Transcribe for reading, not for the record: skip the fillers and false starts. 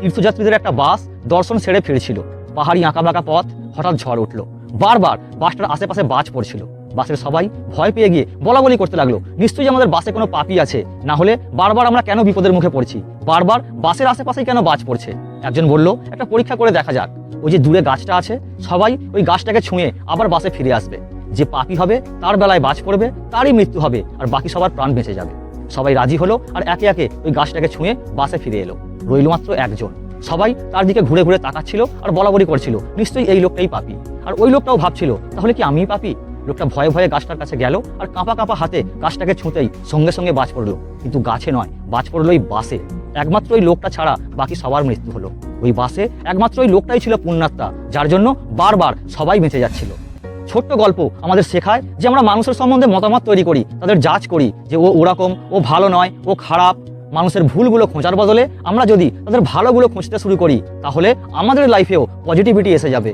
তীর্থযাত্রীদের একটা বাস দর্শন সেরে ফিরছিল। পাহাড়ি আঁকাবাঁকা পথ, হঠাৎ ঝড় উঠলো। বারবার বাসটার আশেপাশে বাজ পড়ছিল। বাসের সবাই ভয় পেয়ে গিয়ে বলাবলি করতে লাগলো, নিশ্চয়ই আমাদের বাসে কোনো পাপী আছে, না হলে বারবার আমরা কেন বিপদের মুখে পড়ছি, বারবার বাসের আশেপাশেই কেন বাজ পড়ছে। একজন বলল, একটা পরীক্ষা করে দেখা যাক, ওই যে দূরে গাছটা আছে, সবাই ওই গাছটাকে ছুঁয়ে আবার বাসে ফিরে আসবে। যে পাপী হবে তার বেলায় বাজ পড়বে, তারই মৃত্যু হবে, আর বাকি সবার প্রাণ বেঁচে যাবে। সবাই রাজি হলো আর একে একে ওই গাছটাকে ছুঁয়ে বাসে ফিরে এলো। রইল মাত্র একজন। সবাই তার দিকে ঘুরে ঘুরে তাকাচ্ছিল আর বলাবলি করছিল, নিশ্চয়ই এই লোকটাই পাপী। আর ওই লোকটাও ভাবছিল, তাহলে কি আমিই পাপী? লোকটা ভয়ে ভয়ে গাছটার কাছে গেল আর কাঁপা কাঁপা হাতে গাছটাকে ছুঁতেই সঙ্গে সঙ্গে বাজ পড়লো। কিন্তু গাছে নয়, বাজ পড়লো ওই বাসে। একমাত্র ওই লোকটা ছাড়া বাকি সবার মৃত্যু হলো। ওই বাসে একমাত্র ওই লোকটাই ছিল পুণ্যাত্মা, যার জন্য বারবার সবাই বেঁচে যাচ্ছিল। ছোট্ট গল্প আমাদের শেখায় যে আমরা মানুষের সম্বন্ধে মতামত তৈরি করি, তাদের জাজ করি যে ও ওরকম, ও ভালো নয়, ও খারাপ। মানুষের ভুলগুলো খোঁজার বদলে আমরা যদি তাদের ভালোগুলো খুঁজতে শুরু করি, তাহলে আমাদের লাইফেও পজিটিভিটি এসে যাবে।